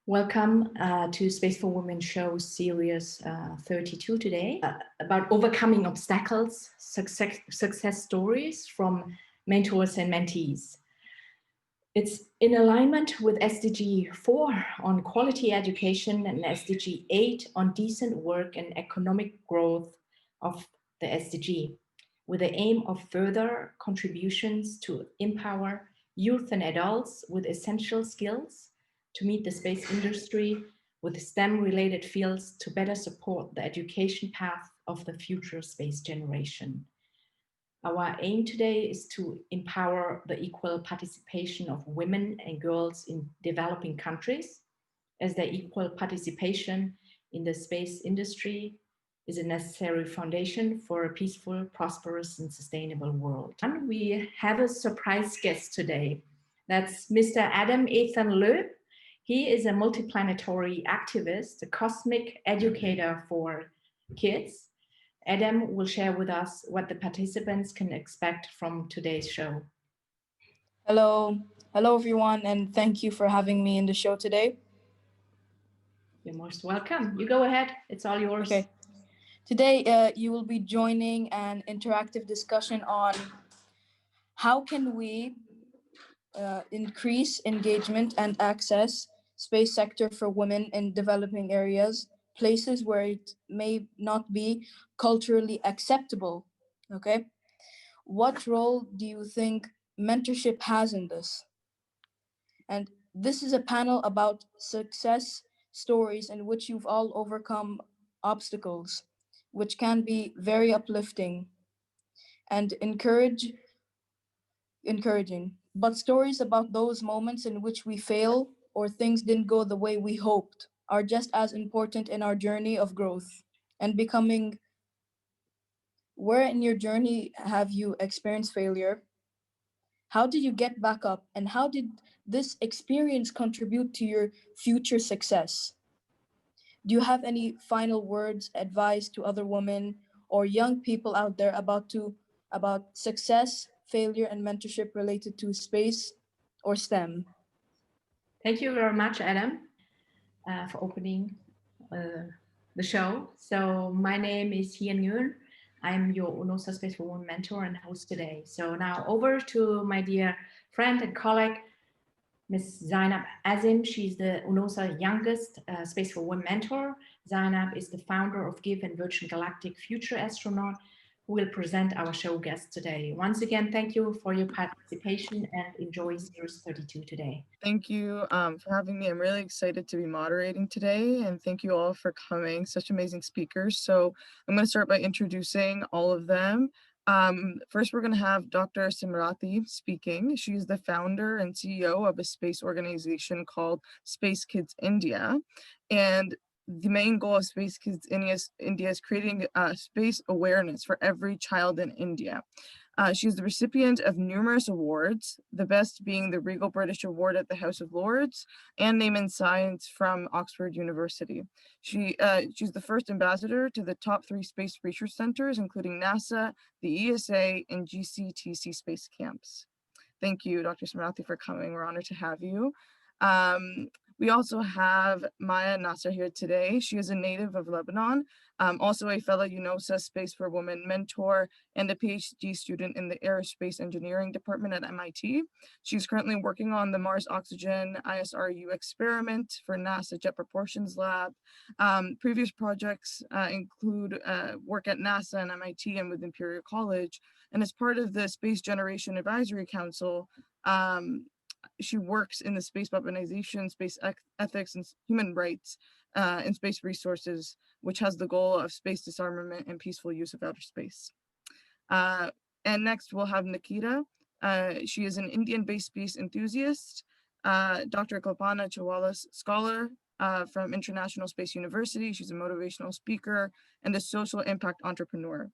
Welcome to Space for Women show series 32 today about overcoming obstacles, success stories from mentors and mentees. It's in alignment with SDG 4 on quality education and SDG 8 on decent work and economic growth of the SDG, with the aim of further contributions to empower youth and adults with essential skills to meet the space industry with STEM-related fields to better support the education path of the future space generation. Our aim today is to empower the equal participation of women and girls in developing countries, as their equal participation in the space industry is a necessary foundation for a peaceful, prosperous, and sustainable world. And we have a surprise guest today. That's Mr. Adam Ethan Loeb. He is a multiplanetary activist, a cosmic educator for Kidz. Adam will share with us what the participants can expect from today's show. Hello everyone, and thank you for having me in the show today. You're most welcome. You go ahead, it's all yours. Okay. Today, you will be joining an interactive discussion on how can we increase engagement and access space sector for women in developing areas, places where it may not be culturally acceptable, okay? What role do you think mentorship has in this? And this is a panel about success stories in which you've all overcome obstacles, which can be very uplifting and encouraging, but stories about those moments in which we fail or things didn't go the way we hoped are just as important in our journey of growth and becoming. Where in your journey have you experienced failure? How did you get back up, and how did this experience contribute to your future success? Do you have any final words, advice to other women or young people out there about success, failure, and mentorship related to space or STEM? Thank you very much, Adam, for opening the show. So my name is Hien Nguyen. I'm your UNOOSA Space for Women mentor and host today. So now over to my dear friend and colleague, Ms. Zainab Azim. She's the UNOOSA youngest Space for Women mentor. Zainab is the founder of GIVE and Virgin Galactic Future Astronaut, who will present our show guest today. Once again, thank you for your participation and enjoy series 32 today. Thank you for having me. I'm really excited to be moderating today, and thank you all for coming. Such amazing speakers. So I'm going to start by introducing all of them. First, we're going to have Dr.Srimathy speaking. She's the founder and CEO of a space organization called Kidz India. And the main goal of Kidz India is creating space awareness for every child in India. She's the recipient of numerous awards, the best being the Regal British Award at the House of Lords and Name in Science from Oxford University. She's the first ambassador to the top 3 space research centers, including NASA, the ESA, and GCTC space camps. Thank you, Dr. Srimathy, for coming. We're honored to have you. We also have Maya Nasr here today. She is a native of Lebanon, also a fellow UNOOSA Space for Women mentor and a PhD student in the Aerospace Engineering Department at MIT. She's currently working on the Mars Oxygen ISRU experiment for NASA Jet Proportions Lab. Previous projects include work at NASA and MIT and with Imperial College. And as part of the Space Generation Advisory Council, she works in the space weaponization, space ethics, and human rights and space resources, which has the goal of space disarmament and peaceful use of outer space. And next we'll have Nikhitha. She is an Indian-based space enthusiast, Dr. Kalpana Chawla's scholar from International Space University. She's a motivational speaker and a social impact entrepreneur.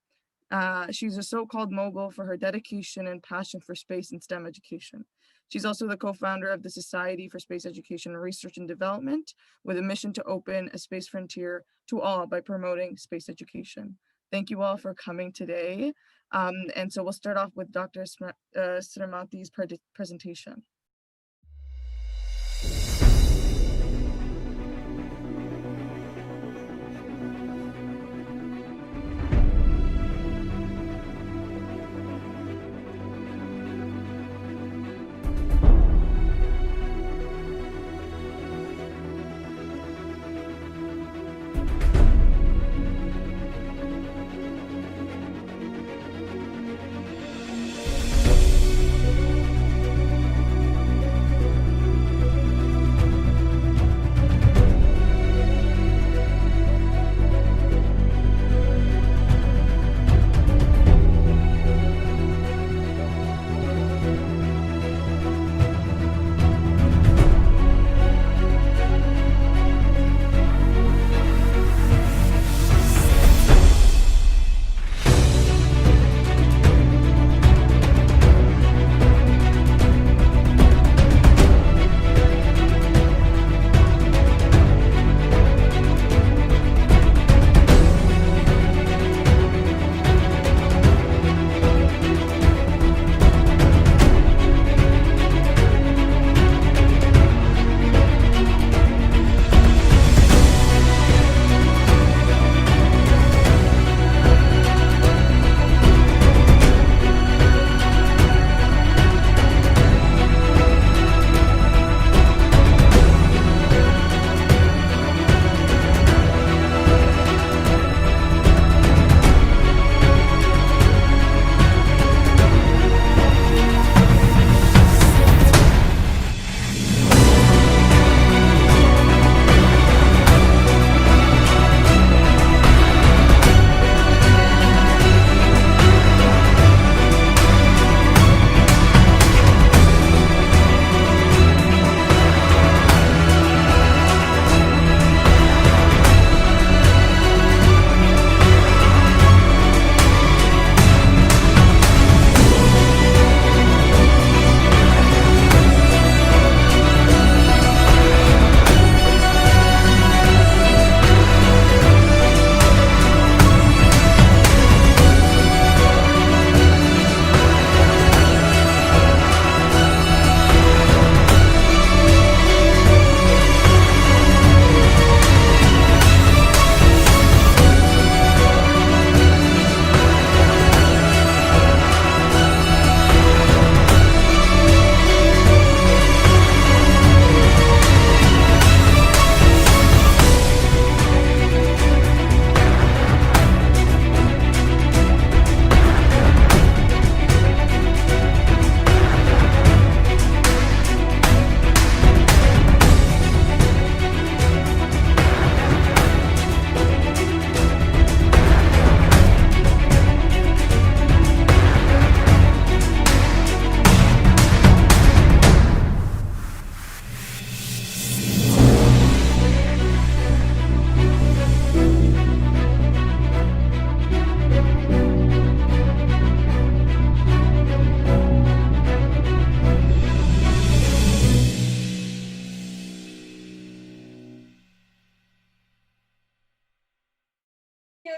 She's a so-called mogul for her dedication and passion for space and STEM education. She's also the co-founder of the Society for Space Education Research and Development, with a mission to open a space frontier to all by promoting space education. Thank you all for coming today. And so we'll start off with Dr. Srimathy's presentation.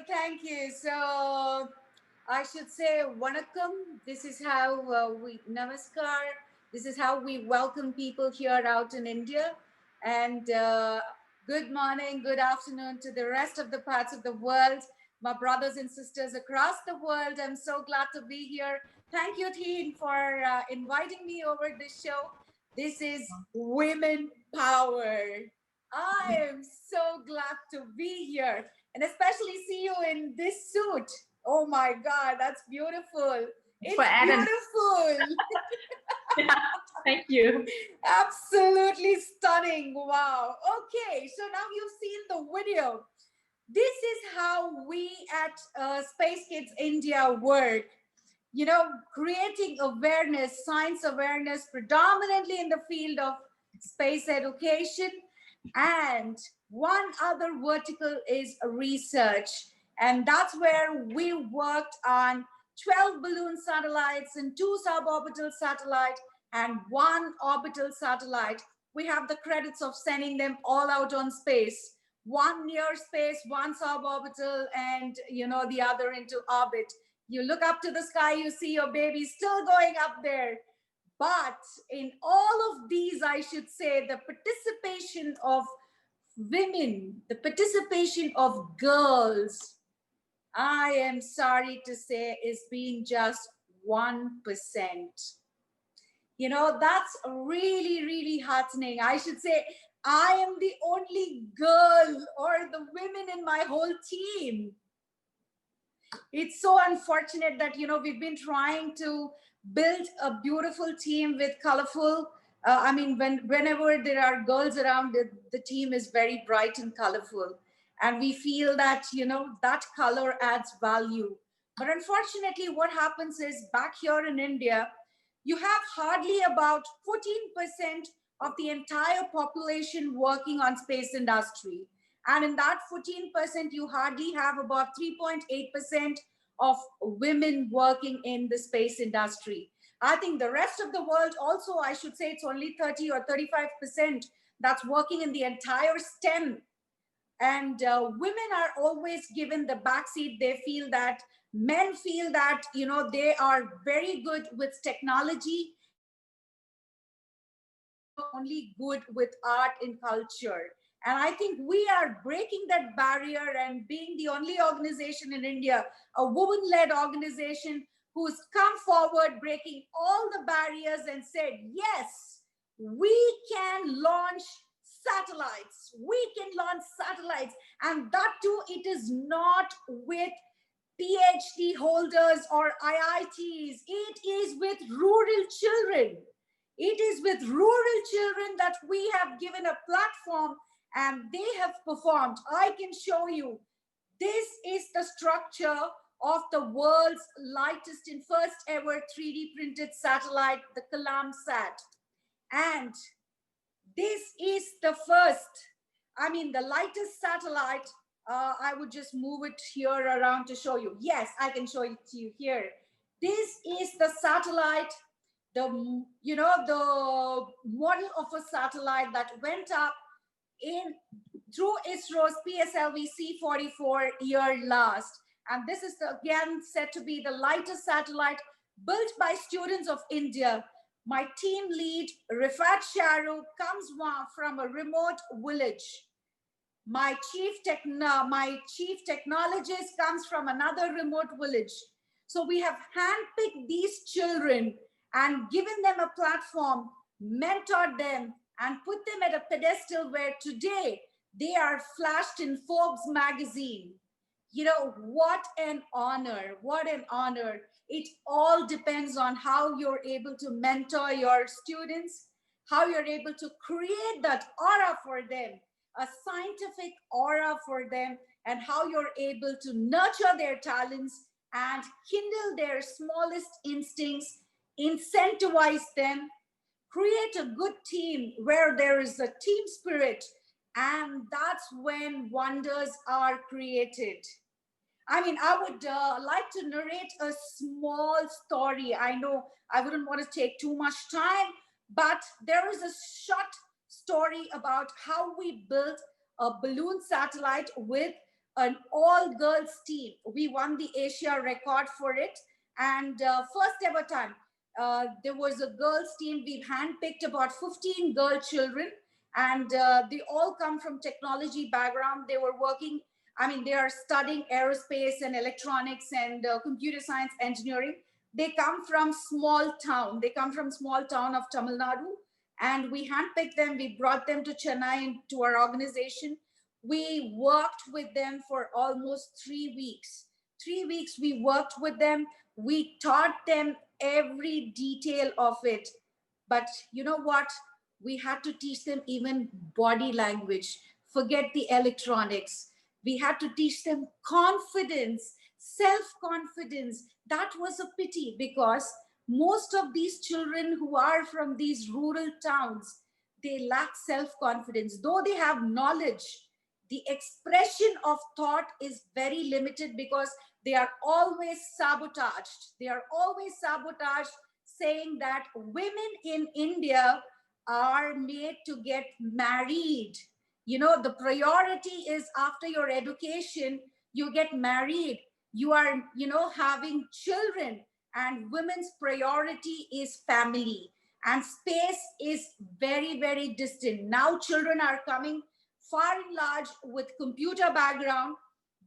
Thank you. So I should say Vanakkam. This is how Namaskar. This is how we welcome people here out in India. And good morning, good afternoon to the rest of the parts of the world. My brothers and sisters across the world. I'm so glad to be here. Thank you, Teen, for inviting me over this show. This is Women Power. I am so glad to be here and especially see you in this suit. Oh my God, that's beautiful. It's beautiful. Yeah, thank you. Absolutely stunning. Wow. Okay, so now you've seen the video. This is how we at Space Kids India work. You know, creating awareness, science awareness, predominantly in the field of space education. And one other vertical is research. And that's where we worked on 12 balloon satellites and 2 suborbital satellites and 1 orbital satellite. We have the credits of sending them all out on space. 1 near space, 1 suborbital, and the other into orbit. You look up to the sky, you see your baby still going up there. But in all of these, I should say, the participation of women, the participation of girls, I am sorry to say, is being just 1%. That's really, really heartening. I should say, I am the only girl or the women in my whole team. It's so unfortunate that, we've been trying to build a beautiful team with colorful, whenever there are girls around, the team is very bright and colorful. And we feel that, that color adds value. But unfortunately, what happens is back here in India, you have hardly about 14% of the entire population working on space industry. And in that 14%, you hardly have about 3.8% of women working in the space industry. I think the rest of the world also, I should say it's only 30 or 35% that's working in the entire STEM. And women are always given the backseat. They feel that men feel that, they are very good with technology, only good with art and culture. And I think we are breaking that barrier and being the only organization in India, a woman-led organization who's come forward, breaking all the barriers and said, yes, we can launch satellites. We can launch satellites. And that too, it is not with PhD holders or IITs. It is with rural children. It is with rural children that we have given a platform and they have performed. I can show you. This is the structure of the world's lightest and first ever 3D printed satellite, the Kalam Sat. And this is the the lightest satellite. I would just move it here around to show you. Yes, I can show it to you here. This is the satellite, the model of a satellite that went up through ISRO's PSLV C-44 year last. And this is again said to be the lightest satellite built by students of India. My team lead, Rifat Sharu, comes from a remote village. My chief technologist comes from another remote village. So we have handpicked these children and given them a platform, mentored them, and put them at a pedestal where today they are flashed in Forbes magazine. What an honor, what an honor. It all depends on how you're able to mentor your students, how you're able to create that aura for them, a scientific aura for them, and how you're able to nurture their talents and kindle their smallest instincts, incentivize them, create a good team where there is a team spirit, and that's when wonders are created. I would like to narrate a small story. I know I wouldn't want to take too much time, but there is a short story about how we built a balloon satellite with an all-girls team. We won the Asia record for it. And first ever time, there was a girls team. We've handpicked about 15 girl children, and they all come from technology background. They were working, I mean, they are studying aerospace and electronics and computer science engineering. They come from small town. They come from small town of Tamil Nadu, and we handpicked them. We brought them to Chennai to our organization. We worked with them for almost 3 weeks. 3 weeks we worked with them. We taught them every detail of it. But you know what? We had to teach them even body language. Forget the electronics. We had to teach them confidence, self-confidence. That was a pity, because most of these children who are from these rural towns, they lack self-confidence. Though they have knowledge, the expression of thought is very limited, because they are always sabotaged. They are always sabotaged, saying that women in India are made to get married. You know, the priority is after your education, you get married. You are, you know, having children, and women's priority is family. And space is very, very distant. Now children are coming far and large with computer background,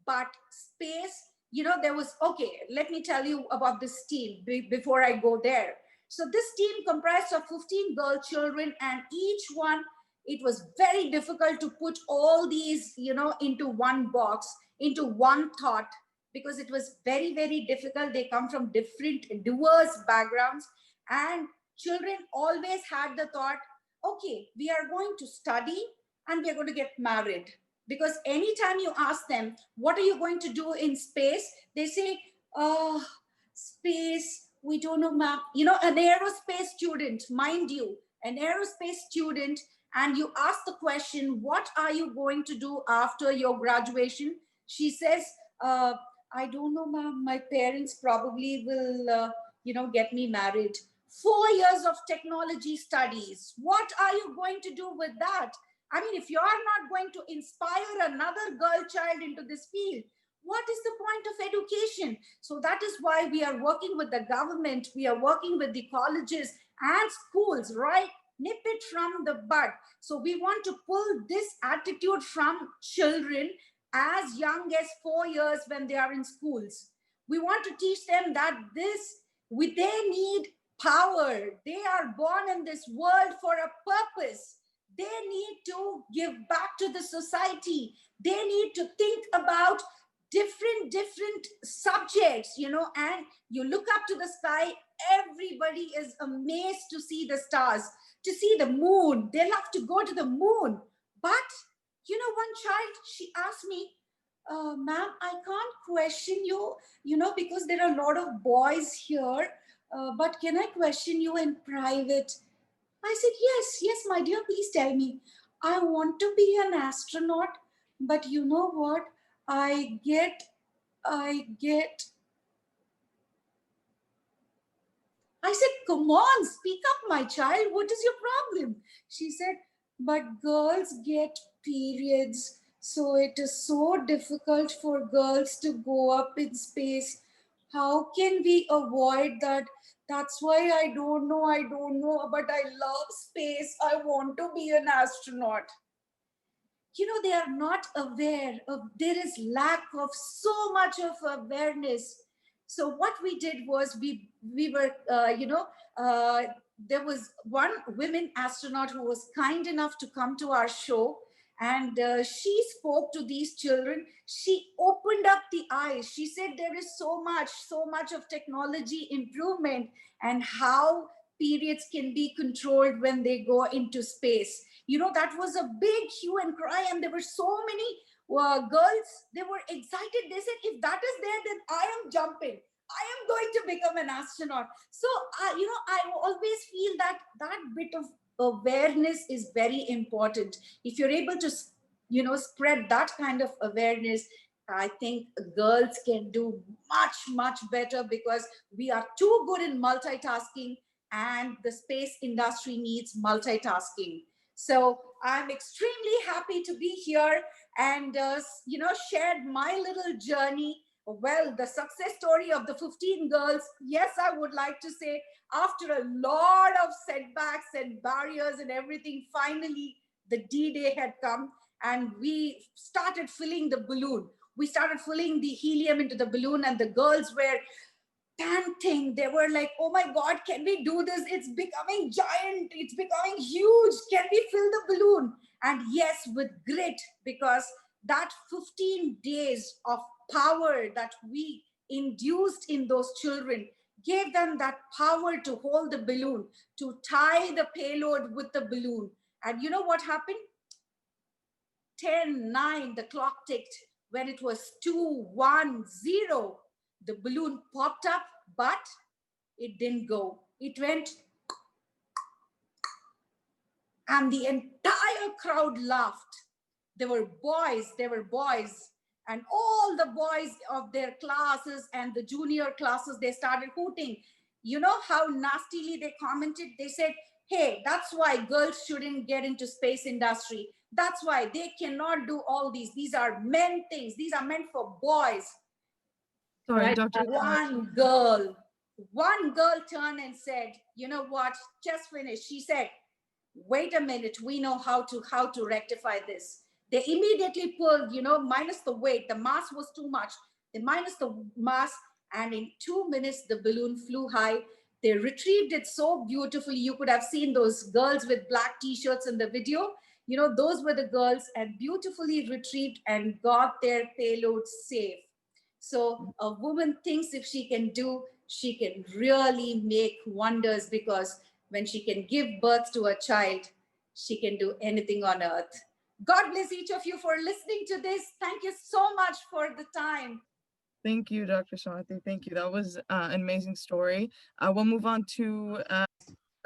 but space, you know, there was, okay, let me tell you about this team before I go there. So this team comprised of 15 girl children, and each one, it was very difficult to put all these, you know, into one box, into one thought, because it was very, very difficult. They come from different, diverse backgrounds, and children always had the thought, okay, we are going to study and we are going to get married. Because anytime you ask them, what are you going to do in space? They say, oh, space, we don't know, ma'am. You know, an aerospace student, mind you, an aerospace student, and you ask the question, what are you going to do after your graduation? She says, I don't know, ma'am. My parents probably will, you know, get me married. 4 years of technology studies. What are you going to do with that? I mean, if you're not going to inspire another girl child into this field, what is the point of education? So that is why we are working with the government. We are working with the colleges and schools, right? Nip it from the bud. So we want to pull this attitude from children as young as 4 years when they are in schools. We want to teach them that they need power. They are born in this world for a purpose. They need to give back to the society. They need to think about different subjects, you know, and you look up to the sky, everybody is amazed to see the stars, to see the moon. They love to go to the moon. But, you know, one child, she asked me, ma'am, I can't question you, you know, because there are a lot of boys here, but can I question you in private? I said, yes, my dear, please tell me. I want to be an astronaut, but you know what? I get. I said, come on, speak up, my child. What is your problem? She said, but girls get periods. So it is so difficult for girls to go up in space. How can we avoid that? That's why I don't know, but I love space. I want to be an astronaut. You know, they are not aware of, there is lack of so much of awareness. So what we did was we were, there was one women astronaut who was kind enough to come to our show, and she spoke to these children. She opened up the eyes. She said there is so much of technology improvement, and how periods can be controlled when they go into space. You know, that was a big hue and cry, and there were so many girls. They were excited. They said, if that is there, then I am jumping. I am going to become an astronaut. So, you know, I always feel that that bit of awareness is very important. If you're able to, you know, spread that kind of awareness, I think girls can do much better, because we are too good in multitasking, and the space industry needs multitasking. So I'm extremely happy to be here, and shared my little journey. Well, the success story of the 15 girls, yes, I would like to say, after a lot of setbacks and barriers and everything, finally the D-Day had come, and we started filling the balloon. We started filling the helium into the balloon, and the girls were panting. They were like, oh my God, can we do this? It's becoming giant. It's becoming huge. Can we fill the balloon? And yes, with grit, because that 15 days of power that we induced in those children gave them that power to hold the balloon, to tie the payload with the balloon. And you know what happened? 10, 9, the clock ticked. When it was 2, 1, 0, the balloon popped up, but it didn't go. It went, and the entire crowd laughed. There were boys, and all the boys of their classes and the junior classes, they started hooting. You know how nastily they commented? They said, hey, that's why girls shouldn't get into space industry. That's why they cannot do all these. These are men things. These are meant for boys. Sorry, Right. Dr. One girl turned and said, you know what, just finished. She said, wait a minute, we know how to rectify this. They immediately pulled, minus the weight. The mass was too much. They minus the mass, and in 2 minutes, the balloon flew high. They retrieved it so beautifully. You could have seen those girls with black t-shirts in the video. Those were the girls, and beautifully retrieved and got their payload safe. So a woman thinks if she can do, she can really make wonders, because when she can give birth to a child, she can do anything on earth. God bless each of you for listening to this. Thank you so much for the time. Thank you, Dr. Srimathy. Thank you. That was an amazing story. We'll move on to,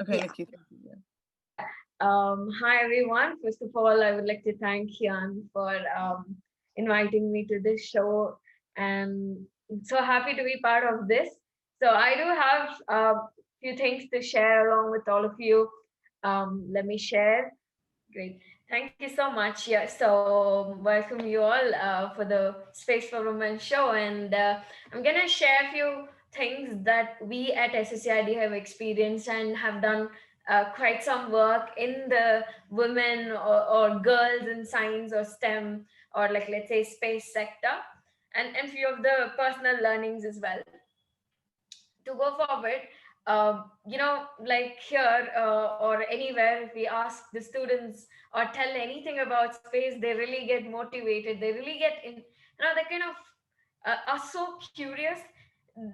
okay, Yeah. Nikhitha. Hi everyone. First of all, I would like to thank Kian for inviting me to this show, and I'm so happy to be part of this. So I do have a few things to share along with all of you. Let me share. Great. Thank you so much. Yeah, so welcome you all for the Space for Women show. And I'm going to share a few things that we at SSERD have experienced and have done quite some work in the women or girls in science or STEM, or like, let's say, space sector, and few of the personal learnings as well. To go forward, like here or anywhere, if we ask the students or tell anything about space, they really get motivated. They really get in, they kind of are so curious.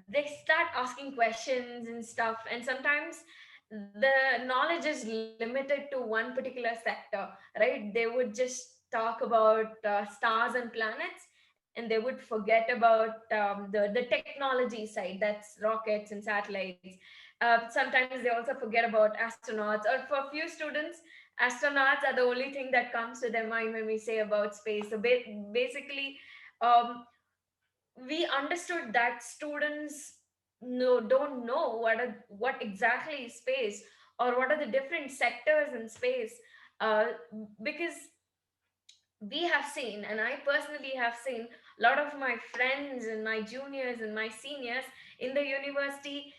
They start asking questions and stuff. And sometimes the knowledge is limited to one particular sector, right? They would just talk about stars and planets, and they would forget about the technology side, that's rockets and satellites. Sometimes they also forget about astronauts, or for a few students, astronauts are the only thing that comes to their mind when we say about space. So basically, um, we understood that students don't know what exactly is space, or what are the different sectors in space, uh, because we have seen, and I personally have seen, a lot of my friends and my juniors and my seniors in the university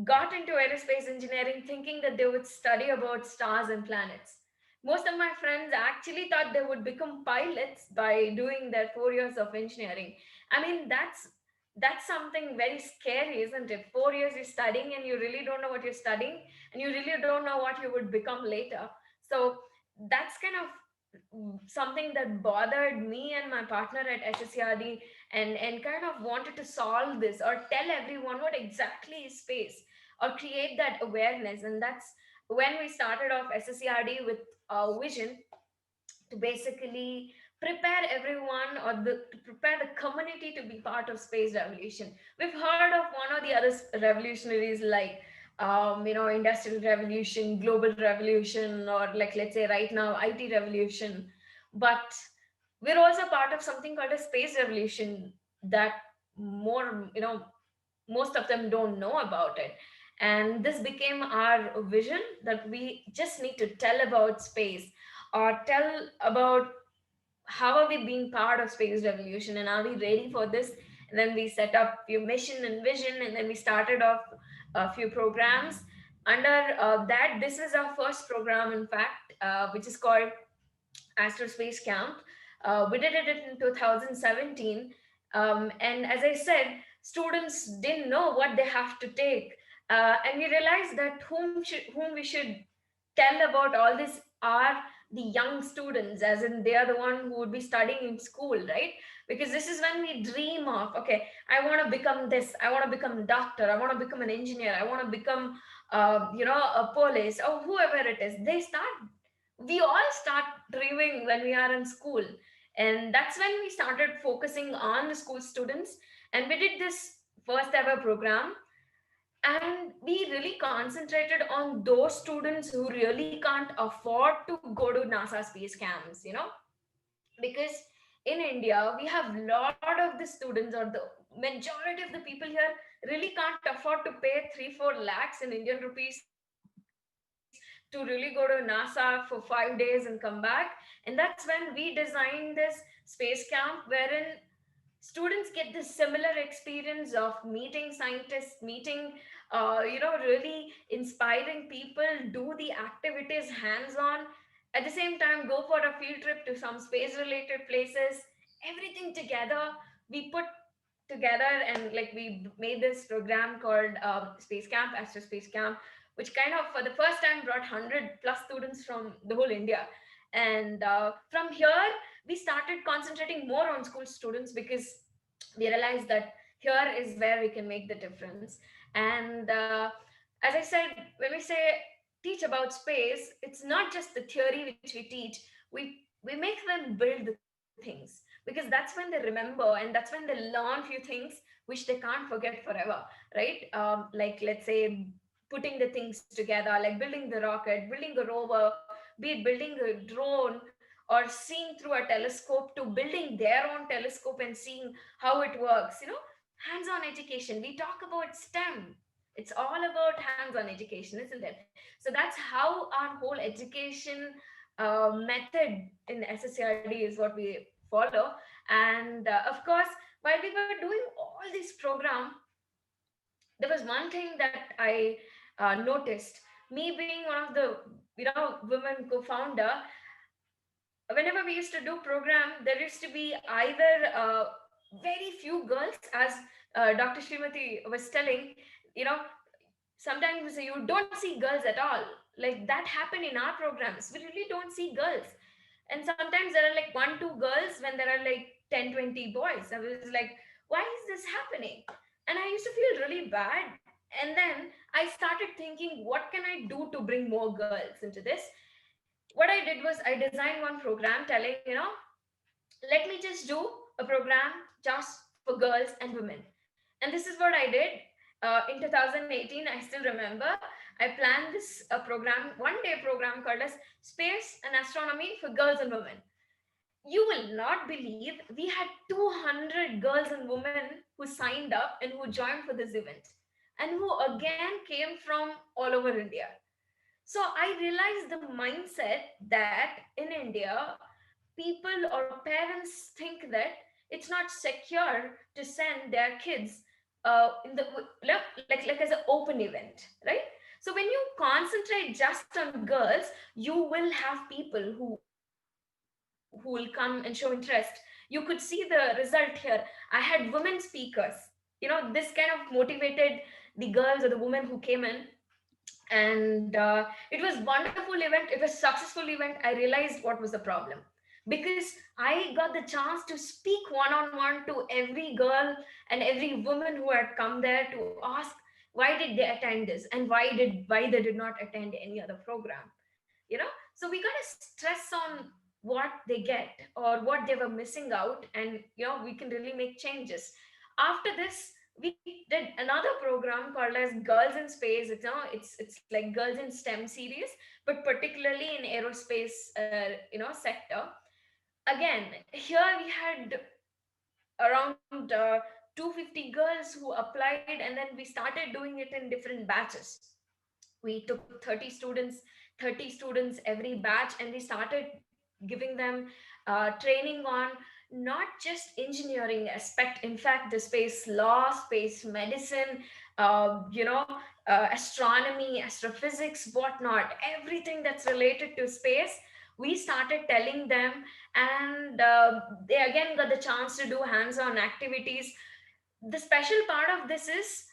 got into aerospace engineering thinking that they would study about stars and planets. Most of my friends actually thought they would become pilots by doing their 4 years of engineering. I mean, that's something very scary, isn't it? 4 years you're studying and you really don't know what you're studying, and you really don't know what you would become later. So that's kind of something that bothered me and my partner at SSERD, and kind of wanted to solve this or tell everyone what exactly is space, or create that awareness. And that's when we started off SSERD with a vision to basically prepare everyone, or to prepare the community to be part of space revolution. We've heard of one or the other revolutionaries, like industrial revolution, global revolution, or like, let's say right now, IT revolution. But we're also part of something called a space revolution that more most of them don't know about it. And this became our vision, that we just need to tell about space, or tell about how are we being part of space revolution, and are we ready for this? And then we set up few mission and vision, and then we started off a few programs under that. This is our first program, in fact, which is called Astro Space Camp. We did it in 2017, and as I said, students didn't know what they have to take, and we realized that whom we should tell about all this are the young students, as in they are the one who would be studying in school, right? Because this is when we dream of, okay, I want to become this, I want to become a doctor, I want to become an engineer, I want to become a police, or whoever it is. We all start dreaming when we are in school, and that's when we started focusing on the school students, and we did this first ever program. And we really concentrated on those students who really can't afford to go to NASA space camps, because in India we have a lot of the students, or the majority of the people here really can't afford to pay 3-4 lakhs in Indian rupees to really go to NASA for 5 days and come back. And that's when we designed this space camp, wherein students get this similar experience of meeting scientists, meeting really inspiring people, do the activities hands on, at the same time go for a field trip to some space related places, everything together. We put together, and like we made this program called Space Camp, Astro Space Camp, which kind of for the first time brought 100 plus students from the whole India. And from here we started concentrating more on school students, because we realized that here is where we can make the difference. And as I said, when we say teach about space, it's not just the theory which we teach. We make them build the things, because that's when they remember, and that's when they learn few things which they can't forget forever, right? Like, let's say, putting the things together, like building the rocket, building a rover, be it building a drone, or seeing through a telescope to building their own telescope and seeing how it works. Hands-on education. We talk about STEM. It's all about hands-on education, isn't it? So that's how our whole education method in SSERD is what we follow. And of course, while we were doing all this program, there was one thing that I noticed. Me being one of the women co-founder, whenever we used to do program, there used to be either very few girls, as Dr. Srimathy was telling, you know, sometimes you don't see girls at all. Like that happened in our programs. We really don't see girls. And sometimes there are like 1-2 girls when there are like 10-20 boys. I was like, why is this happening? And I used to feel really bad. And then I started thinking, what can I do to bring more girls into this? What I did was I designed one program telling, let me just do a program just for girls and women. And this is what I did. In 2018, I still remember, I planned this program, one-day program called as Space and Astronomy for Girls and Women. You will not believe we had 200 girls and women who signed up and who joined for this event, and who again came from all over India. So I realized the mindset that in India, people or parents think that it's not secure to send their kids in the like as an open event, right? So when you concentrate just on girls, you will have people who will come and show interest. You could see the result here. I had women speakers. This kind of motivated the girls or the women who came in. And it was wonderful event, it was successful event. I realized what was the problem, because I got the chance to speak one-on-one to every girl and every woman who had come there, to ask why did they attend this, and why they did not attend any other program. So we got to stress on what they get or what they were missing out, and we can really make changes. After this, we did another program called as Girls in Space. It's like Girls in STEM series, but particularly in aerospace sector. Again, here we had around 250 girls who applied, and then we started doing it in different batches. We took 30 students every batch, and we started giving them training on not just engineering aspect, in fact the space law, space medicine, astronomy, astrophysics, whatnot, everything that's related to space. We started telling them, and they again got the chance to do hands-on activities. The special part of this is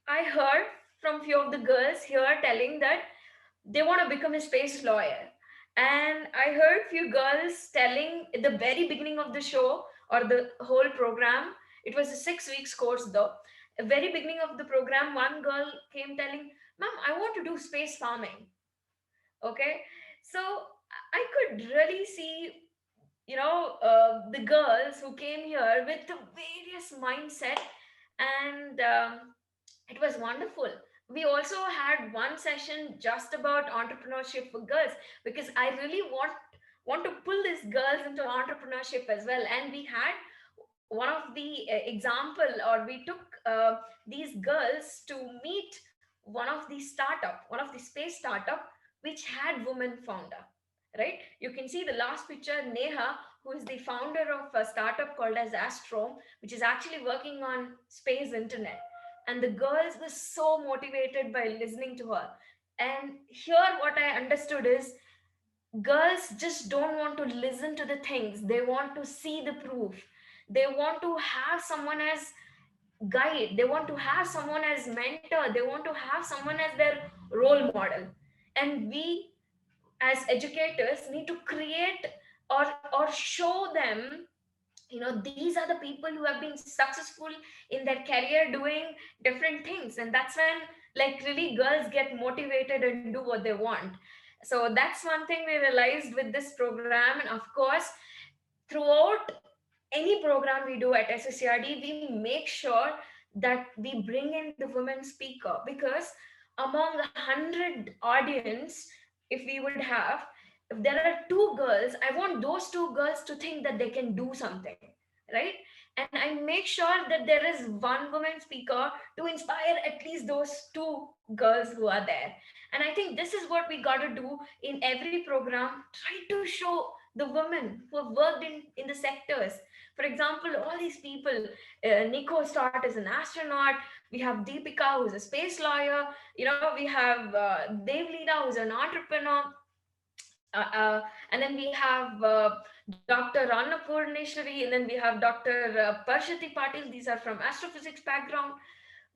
I heard from few of the girls here telling that they want to become a space lawyer. And I heard few girls telling at the very beginning of the show or the whole program, it was a 6 weeks course though. At the very beginning of the program, one girl came telling, Ma'am, I want to do space farming. Okay. So I could really see, the girls who came here with the various mindset, and it was wonderful. We also had one session just about entrepreneurship for girls, because I really want to pull these girls into entrepreneurship as well. And we had one of the example, or we took these girls to meet one of the space startup which had women founder, right? You can see the last picture, Neha, who is the founder of a startup called as Astro, which is actually working on space internet. And the girls were so motivated by listening to her. And here what I understood is, girls just don't want to listen to the things, they want to see the proof. They want to have someone as guide, they want to have someone as mentor, they want to have someone as their role model. And we as educators need to create or show them, these are the people who have been successful in their career doing different things. And that's when, like, really girls get motivated and do what they want. So that's one thing we realized with this program. And of course, throughout any program we do at SSERD, we make sure that we bring in the women speaker, because among 100 audience, if we would have, if there are two girls, I want those two girls to think that they can do something, right? And I make sure that there is one woman speaker to inspire at least those two girls who are there. And I think this is what we got to do in every program, try to show the women who have worked in the sectors. For example, all these people, Nico started as an astronaut. We have Deepika, who's a space lawyer. We have Devlita, who's an entrepreneur. And then we have Dr. Annapurneshwari, and then we have Dr. Parshati Patil. These are from astrophysics background.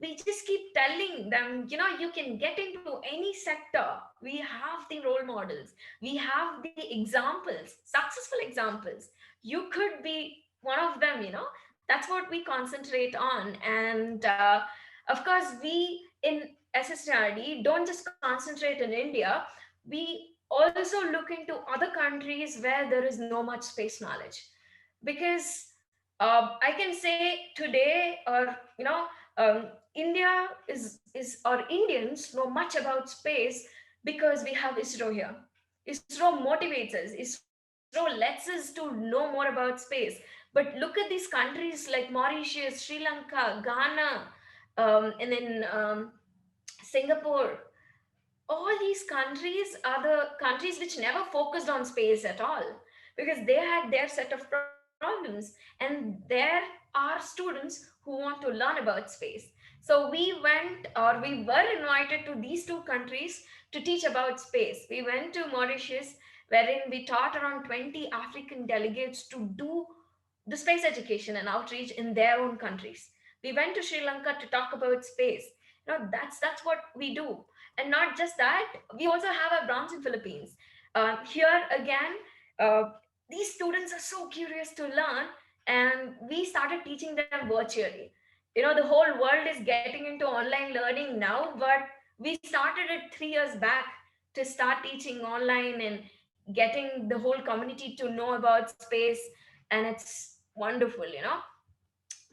We just keep telling them, you can get into any sector. We have the role models, we have the examples, successful examples. You could be one of them. That's what we concentrate on. And of course, we in SSRD don't just concentrate in India. We also look into other countries where there is no much space knowledge, because I can say today, or India is or Indians know much about space because we have ISRO here. ISRO motivates us. ISRO lets us to know more about space. But look at these countries like Mauritius, Sri Lanka, Ghana, and then Singapore. All these countries are the countries which never focused on space at all, because they had their set of problems, and there are students who want to learn about space. So we went, or we were invited to these two countries to teach about space. We went to Mauritius, wherein we taught around 20 African delegates to do the space education and outreach in their own countries. We went to Sri Lanka to talk about space. That's what we do. And not just that, we also have a branch in Philippines. Here again, uh, these students are so curious to learn, and we started teaching them virtually. The whole world is getting into online learning now, but we started it 3 years back to start teaching online and getting the whole community to know about space. And it's wonderful.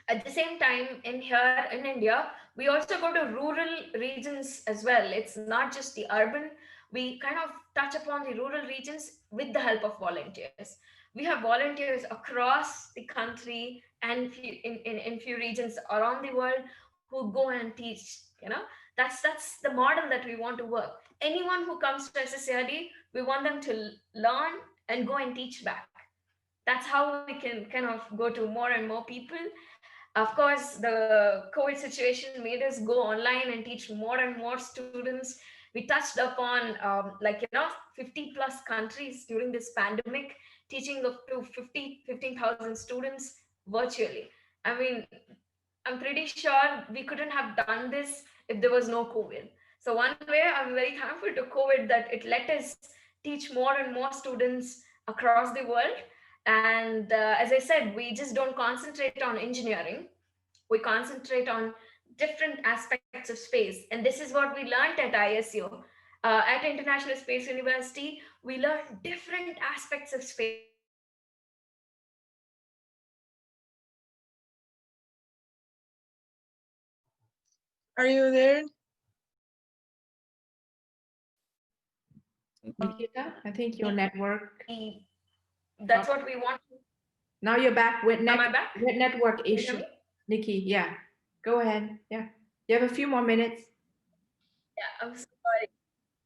At the same time, in here in India, we also go to rural regions as well. It's not just the urban. We kind of touch upon the rural regions with the help of volunteers. We have volunteers across the country and in few regions around the world who go and teach. That's the model that we want to work. Anyone who comes to SSARD, we want them to learn and go and teach back. That's how we can kind of go to more and more people. Of course, the COVID situation made us go online and teach more and more students. We touched upon 50 plus countries during this pandemic, teaching up to 15,000 students virtually. I mean, I'm pretty sure we couldn't have done this if there was no COVID. So one way I'm very thankful to COVID that it let us teach more and more students across the world. And as I said, we just don't concentrate on engineering. We concentrate on different aspects of space. And this is what we learned at ISU. At International Space University, we learned different aspects of space. Are you there? Nikhitha, I think your network. That's what we want. Now you're back with Am I back? network Can you hear issue. me? Nikki, yeah. Go ahead. Yeah. You have a few more minutes. Yeah, I'm sorry.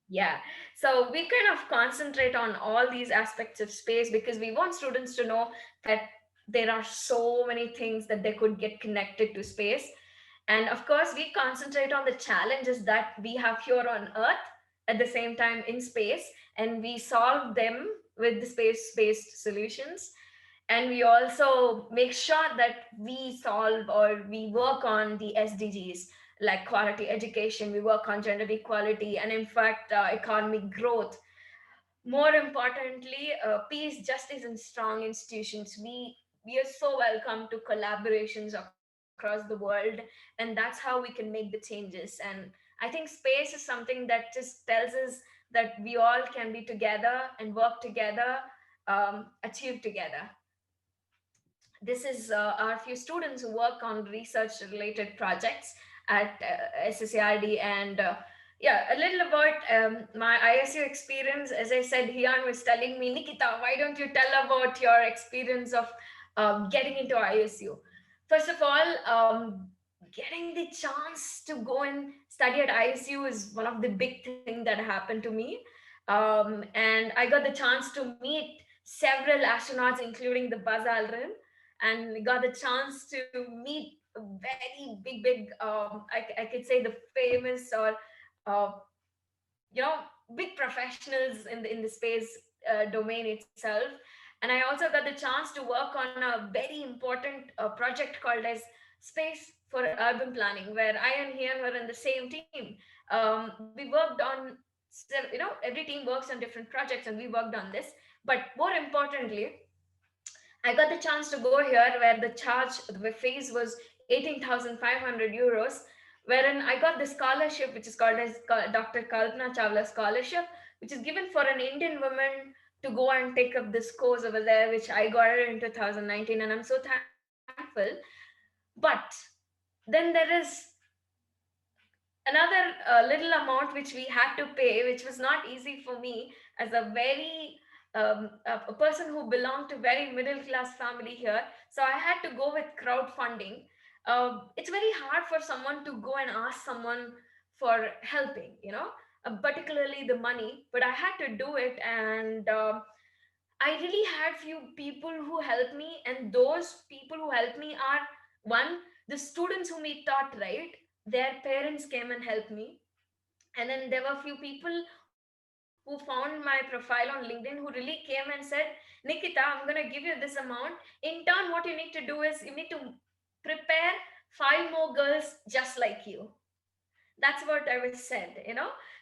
Yeah. So we kind of concentrate on all these aspects of space because we want students to know that there are so many things that they could get connected to space. And of course, we concentrate on the challenges that we have here on Earth at the same time in space, and we solve them with the space-based solutions. And we also make sure that we solve or we work on the SDGs like quality education, we work on gender equality, and in fact, economic growth. More importantly, peace, justice, and strong institutions. We are so welcome to collaborations across the world, and that's how we can make the changes. And I think space is something that just tells us that we all can be together and work together, achieve together. This is our few students who work on research related projects at SSERD. And yeah, a little about my ISU experience. As I said, Hian was telling me, Nikhitha, why don't you tell about your experience of getting into ISU? First of all, getting the chance to go and study at ISU is one of the big things that happened to me. And I got the chance to meet several astronauts, including the Buzz Aldrin, and got the chance to meet very big, I could say the famous or uh, you know big professionals in the space domain itself. And I also got the chance to work on a very important project called as Space for Urban Planning, where I and Hian were in the same team. We worked on every team works on different projects, and we worked on this. But more importantly, I got the chance to go here where the fees was 18,500 euros, wherein I got the scholarship, which is called as Dr. Kalpana Chawla Scholarship, which is given for an Indian woman to go and take up this course over there, which I got it in 2019, and I'm so thankful. But then there is another little amount which we had to pay, which was not easy for me as a very a person who belonged to very middle class family here. So I had to go with crowdfunding. It's very hard for someone to go and ask someone for helping, particularly the money. But I had to do it, and I really had few people who helped me, and those people who helped me are one, the students whom we taught, right? Their parents came and helped me. And then there were a few people who found my profile on LinkedIn who really came and said, Nikhitha, I'm going to give you this amount. In turn, what you need to do is you need to prepare 5 more girls just like you. That's what I was said.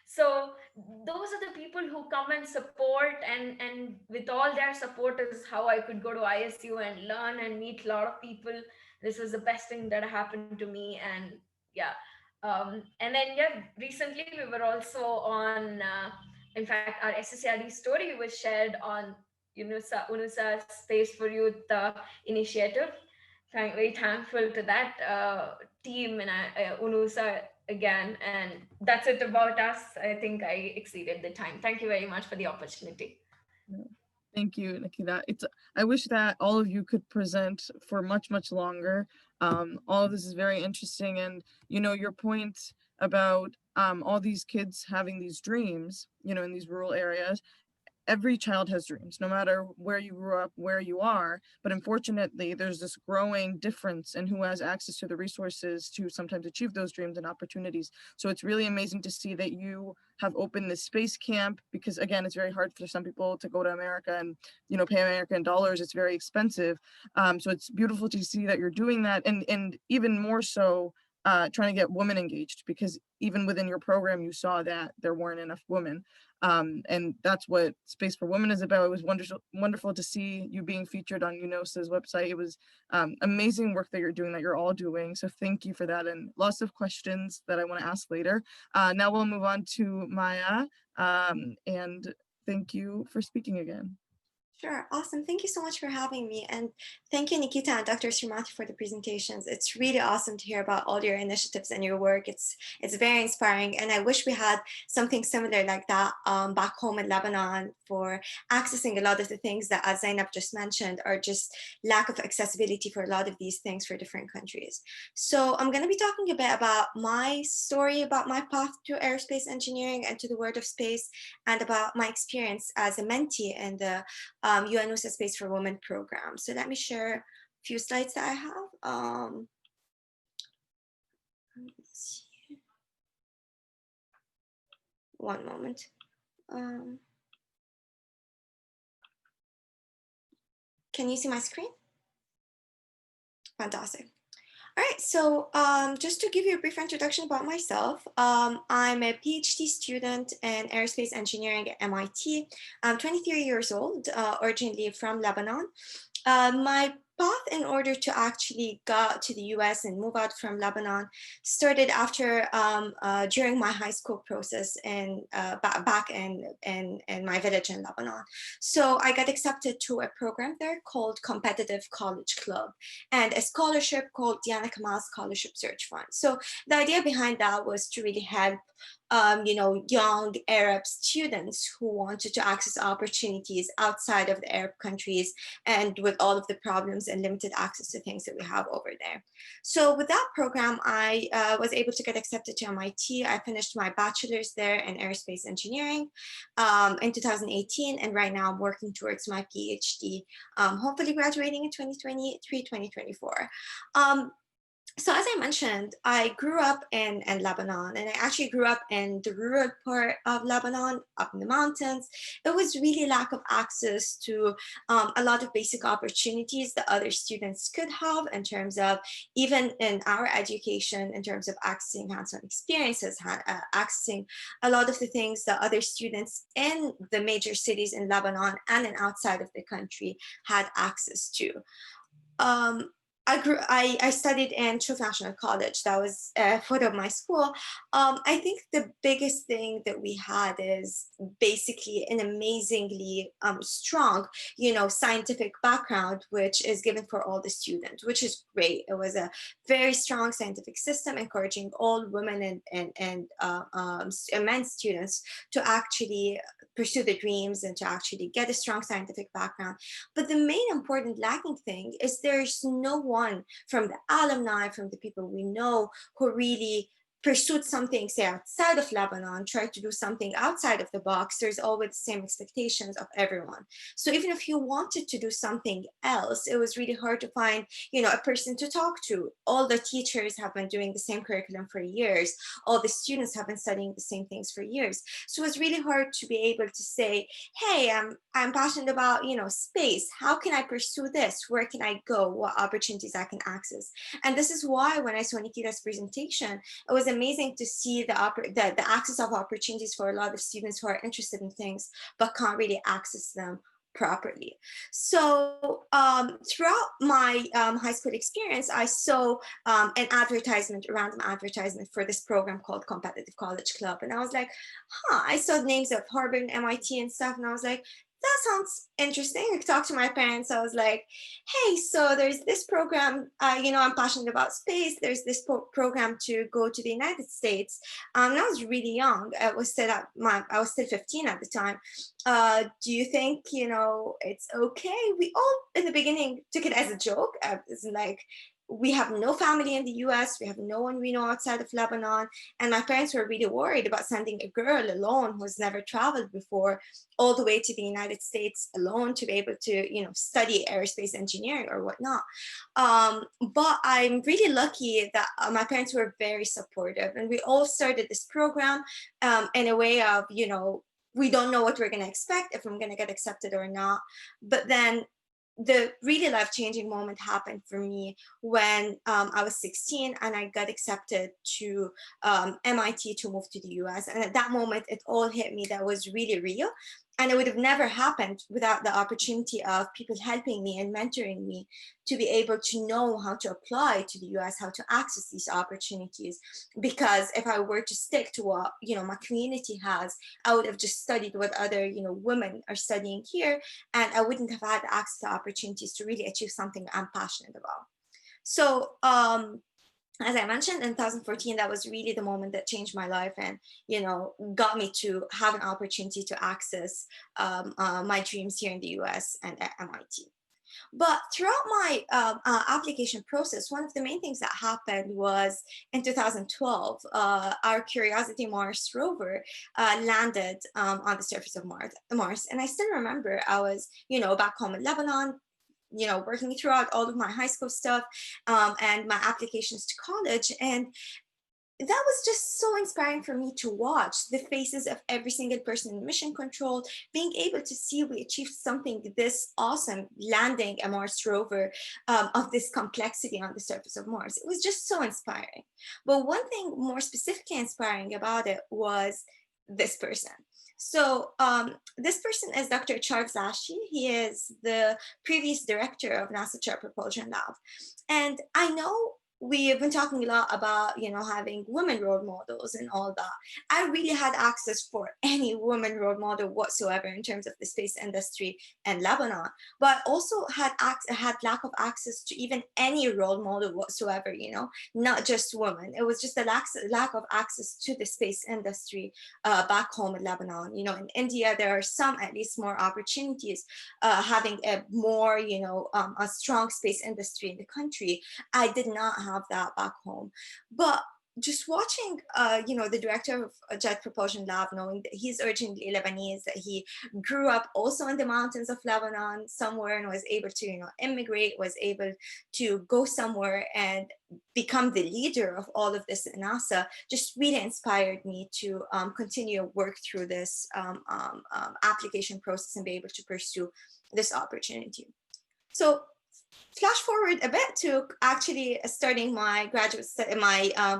So those are the people who come and support, and with all their support is how I could go to ISU and learn and meet a lot of people. This was the best thing that happened to me. And yeah, and then yeah, recently we were also on in fact our SSERD story was shared on UNOOSA Space for Youth initiative. Very thankful to that team and UNOOSA again. And that's it about us. I think I exceeded the time. Thank you very much for the opportunity. Thank you, Nikhitha. I wish that all of you could present for much longer. All of this is very interesting, and your point about all these kids having these dreams, in these rural areas. every child has dreams, no matter where you grew up, where you are. But unfortunately, there's this growing difference in who has access to the resources to sometimes achieve those dreams and opportunities. So it's really amazing to see that you have opened this space camp, because again, it's very hard for some people to go to America and, you know, pay American dollars. It's very expensive. So it's beautiful to see that you're doing that, and even more so, trying to get women engaged, because even within your program, you saw that there weren't enough women. And that's what Space for Women is about. It was wonderful to see you being featured on UNOOSA's website. It was amazing work that you're doing, that you're all doing. So thank you for that, and lots of questions that I want to ask later. Now we'll move on to Maya, and thank you for speaking again. Sure, awesome. Thank you so much for having me. And thank you, Nikhitha and Dr.Srimathy, for the presentations. It's really awesome to hear about all your initiatives and your work. It's very inspiring. And I wish we had something similar like that back home in Lebanon, for accessing a lot of the things that, as Zainab just mentioned, are just lack of accessibility for a lot of these things for different countries. So I'm going to be talking a bit about my story, about my path to aerospace engineering and to the world of space, and about my experience as a mentee in the UNOOSA Space for Women program. So let me share a few slides that I have. Let's see. One moment. Can you see my screen? Fantastic. All right, so just to give you a brief introduction about myself, I'm a PhD student in aerospace engineering at MIT. I'm 23 years old, originally from Lebanon. My path in order to actually go to the US and move out from Lebanon started after during my high school process in back in my village in Lebanon. So I got accepted to a program there called Competitive College Club, and a scholarship called Diana Kamal Scholarship Search Fund. So the idea behind that was to really help you know, young Arab students who wanted to access opportunities outside of the Arab countries, and with all of the problems and limited access to things that we have over there. So with that program, I was able to get accepted to MIT. I finished my bachelor's there in aerospace engineering in 2018, and right now I'm working towards my PhD, hopefully graduating in 2023, 2024. So as I mentioned, I grew up in Lebanon, and I actually grew up in the rural part of Lebanon, up in the mountains. It was really lack of access to a lot of basic opportunities that other students could have in terms of, even in our education, in terms of accessing hands-on experiences, accessing a lot of the things that other students in the major cities in Lebanon and in outside of the country had access to. I studied in Truth National College. That was a foot of my school. I think the biggest thing that we had is basically an amazingly strong, you know, scientific background, which is given for all the students, which is great. It was a very strong scientific system encouraging all women and men students to actually pursue their dreams and to actually get a strong scientific background. But the main important lacking thing is there's no one from the alumni, from the people we know, who really pursued something, say, outside of Lebanon, tried to do something outside of the box. There's always the same expectations of everyone. So even if you wanted to do something else, it was really hard to find, you know, a person to talk to. All the teachers have been doing the same curriculum for years. All the students have been studying the same things for years. So it was really hard to be able to say, hey, I'm passionate about, you know, space. How can I pursue this? Where can I go? What opportunities I can access? And this is why when I saw Nikhitha's presentation, it was amazing to see the access of opportunities for a lot of students who are interested in things but can't really access them properly. So throughout my high school experience, I saw an advertisement, a random advertisement for this program called Competitive College Club. And I was like, I saw names of Harvard and MIT and stuff. And I was like, that sounds interesting. I talked to my parents. I was like, hey, so there's this program, you know, I'm passionate about space. There's this program to go to the United States. And I was really young. I was still 15 at the time. Do you think, you know, it's okay? We all in the beginning took it as a joke. It's like, we have no family in the US, we have no one we know outside of Lebanon. And my parents were really worried about sending a girl alone who's never traveled before all the way to the United States alone to be able to, you know, study aerospace engineering or whatnot. But I'm really lucky that my parents were very supportive, and we all started this program in a way of, you know, we don't know what we're going to expect, if I'm going to get accepted or not. But then the really life-changing moment happened for me when I was 16 and I got accepted to MIT to move to the US. And at that moment, it all hit me that was really real. And it would have never happened without the opportunity of people helping me and mentoring me to be able to know how to apply to the US, how to access these opportunities. Because if I were to stick to what, you know, my community has, I would have just studied what other, you know, women are studying here, and I wouldn't have had access to opportunities to really achieve something I'm passionate about. So as I mentioned, in 2014, that was really the moment that changed my life and, you know, got me to have an opportunity to access my dreams here in the US and at MIT. But throughout my application process, one of the main things that happened was in 2012, our Curiosity Mars rover landed on the surface of Mars. And I still remember I was, you know, back home in Lebanon, you know, working throughout all of my high school stuff and my applications to college. And that was just so inspiring for me to watch the faces of every single person in mission control, being able to see we achieved something this awesome, landing a Mars rover of this complexity on the surface of Mars. It was just so inspiring. But one thing more specifically inspiring about it was this person. So this person is Dr. Srimathy. He is the previous director of NASA Jet Propulsion Lab. And I know we have been talking a lot about, you know, having women role models and all that. I really had access for any woman role model whatsoever in terms of the space industry in Lebanon, but also had lack of access to even any role model whatsoever, you know, not just women. It was just a lack of access to the space industry back home in Lebanon. You know, in India, there are some, at least more opportunities having a more, you know, a strong space industry in the country. I did not have that back home. But just watching, you know, the director of Jet Propulsion Lab, knowing that he's originally Lebanese, that he grew up also in the mountains of Lebanon somewhere and was able to, you know, immigrate, was able to go somewhere and become the leader of all of this at NASA, just really inspired me to continue work through this application process and be able to pursue this opportunity. So flash forward a bit to actually starting my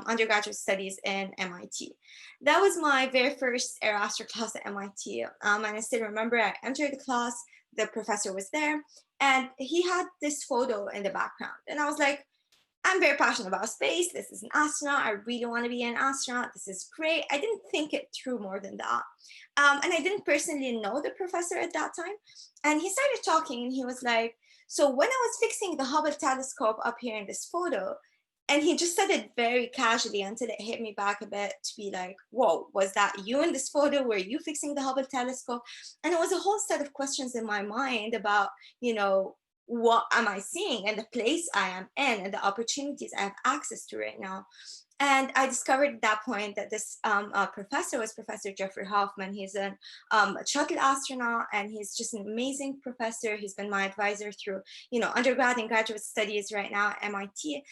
undergraduate studies in MIT. That was my very first AeroAstro class at MIT. And I still remember I entered the class, the professor was there, and he had this photo in the background. And I was like, I'm very passionate about space. This is an astronaut. I really want to be an astronaut. This is great. I didn't think it through more than that. And I didn't personally know the professor at that time. And he started talking and he was like, so when I was fixing the Hubble telescope up here in this photo, and he just said it very casually until it hit me back a bit to be like, whoa, was that you in this photo? Were you fixing the Hubble telescope? And it was a whole set of questions in my mind about, you know, what am I seeing and the place I am in and the opportunities I have access to right now. And I discovered at that point that this professor was Professor Jeffrey Hoffman. He's a shuttle astronaut, and he's just an amazing professor. He's been my advisor through, you know, undergrad and graduate studies right now at MIT.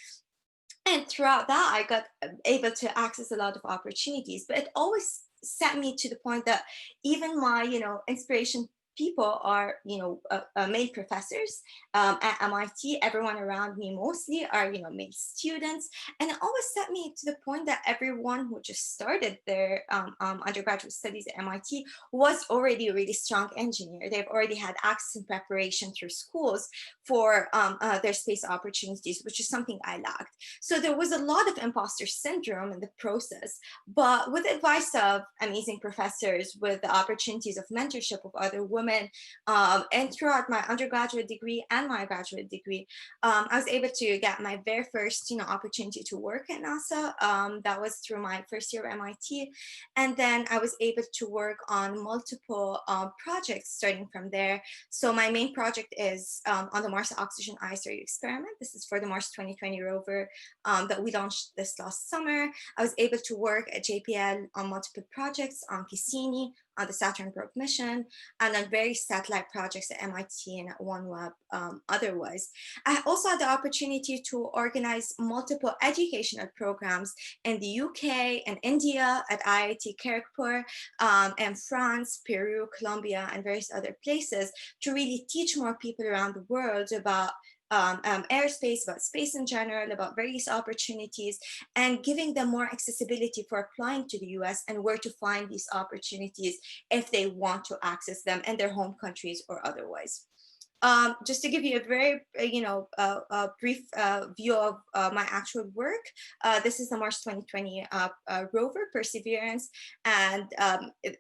And throughout that, I got able to access a lot of opportunities. But it always set me to the point that even my, you know, inspiration people are, you know, male professors at MIT. Everyone around me mostly are, you know, male students. And it always set me to the point that everyone who just started their undergraduate studies at MIT was already a really strong engineer. They've already had access and preparation through schools for their space opportunities, which is something I lacked. So there was a lot of imposter syndrome in the process, but with the advice of amazing professors, with the opportunities of mentorship of other women women. And throughout my undergraduate degree and my graduate degree, I was able to get my very first, opportunity to work at NASA. That was through my first year at MIT. And then I was able to work on multiple projects starting from there. So my main project is on the Mars Oxygen ISRU experiment. This is for the Mars 2020 rover that we launched this last summer. I was able to work at JPL on multiple projects on Cassini, on the Saturn probe mission, and on various satellite projects at MIT and at OneWeb otherwise. I also had the opportunity to organize multiple educational programs in the UK and India at IIT Kharagpur, and France, Peru, Colombia, and various other places to really teach more people around the world about airspace, about space in general, about various opportunities, and giving them more accessibility for applying to the US and where to find these opportunities if they want to access them in their home countries or otherwise. Just to give you a very, brief view of my actual work, this is the Mars 2020 rover, Perseverance. And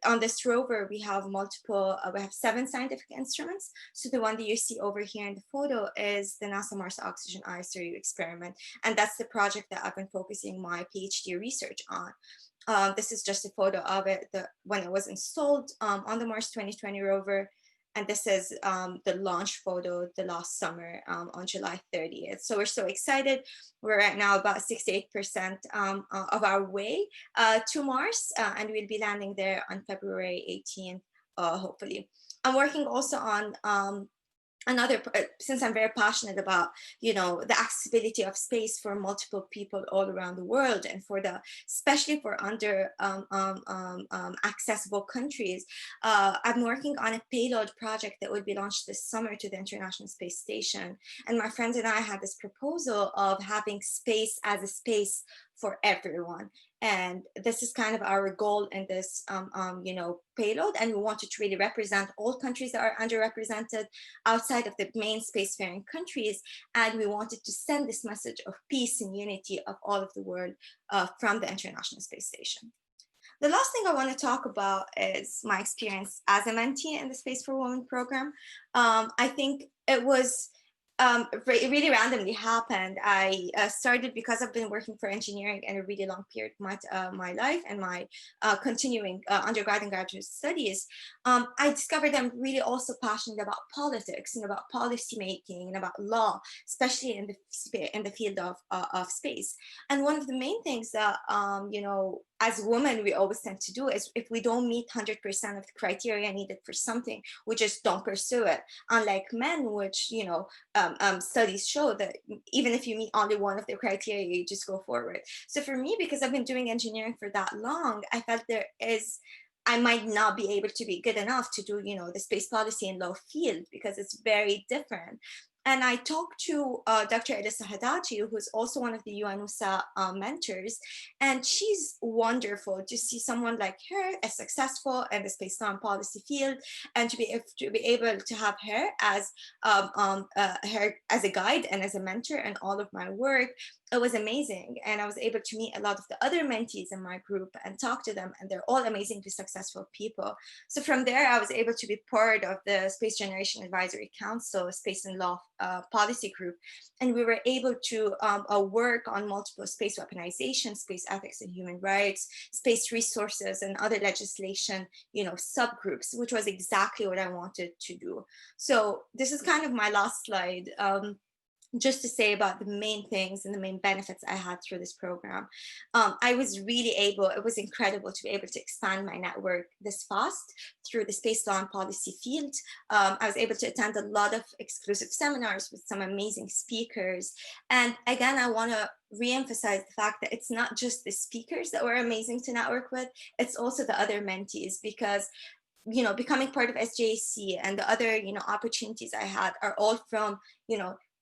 on this rover, we have we have 7 scientific instruments. So the one that you see over here in the photo is the NASA Mars Oxygen ISRU experiment. And that's the project that I've been focusing my PhD research on. This is just a photo of it when it was installed on the Mars 2020 rover. And this is the launch photo the last summer on July 30th. So we're so excited. We're right now about 68% of our way to Mars, and we'll be landing there on February 18th, hopefully. I'm working also on since I'm very passionate about, the accessibility of space for multiple people all around the world, and especially for under accessible countries, I'm working on a payload project that will be launched this summer to the International Space Station. And my friends and I had this proposal of having space as a space for everyone. And this is kind of our goal in this, payload. And we wanted to really represent all countries that are underrepresented outside of the main spacefaring countries. And we wanted to send this message of peace and unity of all of the world from the International Space Station. The last thing I want to talk about is my experience as a mentee in the Space for Women program. I think it was it really randomly happened. I started because I've been working for engineering in a really long period of my life and my continuing undergrad and graduate studies. I discovered I'm really also passionate about politics and about policy making and about law, especially in the field of space. And one of the main things that as women we always tend to do is, if we don't meet 100% of the criteria needed for something, we just don't pursue it. Unlike men, which studies show that even if you meet only one of the criteria, you just go forward. So for me, because I've been doing engineering for that long, I felt I might not be able to be good enough to do, the space policy and law field, because it's very different. And I talked to Dr. Srimathy, who's also one of the UNOOSA mentors, and she's wonderful to see someone like her as successful in the space law and policy field, and to be able to have her as a guide and as a mentor in all of my work. It was amazing. And I was able to meet a lot of the other mentees in my group and talk to them, and they're all amazingly successful people. So from there, I was able to be part of the Space Generation Advisory Council, Space and Law policy group. And we were able to work on multiple space weaponization, space ethics and human rights, space resources, and other legislation, subgroups, which was exactly what I wanted to do. So this is kind of my last slide. Just to say about the main things and the main benefits I had through this program. I was really it was incredible to be able to expand my network this fast through the space law and policy field. I was able to attend a lot of exclusive seminars with some amazing speakers. And again, I want to re-emphasize the fact that it's not just the speakers that were amazing to network with, it's also the other mentees, because becoming part of SGAC and the other opportunities I had are all from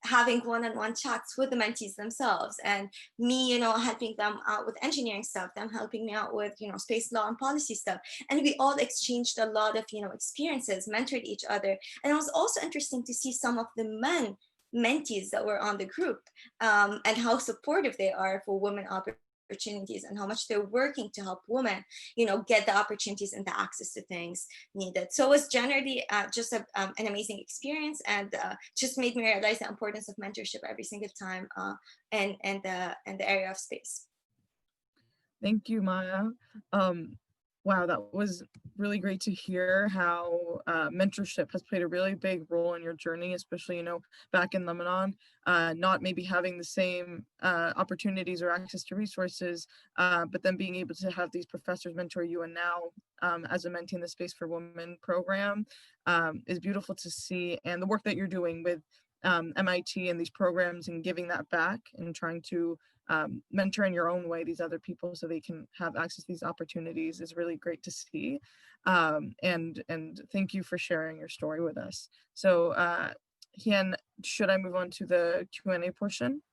having one-on-one chats with the mentees themselves, and me helping them out with engineering stuff, them helping me out with space law and policy stuff, and we all exchanged a lot of experiences, mentored each other. And it was also interesting to see some of the mentees that were on the group, and how supportive they are for women opportunities opportunities and how much they're working to help women, you know, get the opportunities and the access to things needed. So it was generally just an amazing experience, and just made me realize the importance of mentorship every single time in the area of space. Thank you, Maya. Wow, that was really great to hear how mentorship has played a really big role in your journey, especially, you know, back in Lebanon, not maybe having the same opportunities or access to resources, but then being able to have these professors mentor you. And now as a mentee in the Space for Women program is beautiful to see. And the work that you're doing with MIT and these programs and giving that back and trying to mentor in your own way these other people so they can have access to these opportunities is really great to see. And thank you for sharing your story with us. So Hien, should I move on to the Q&A portion?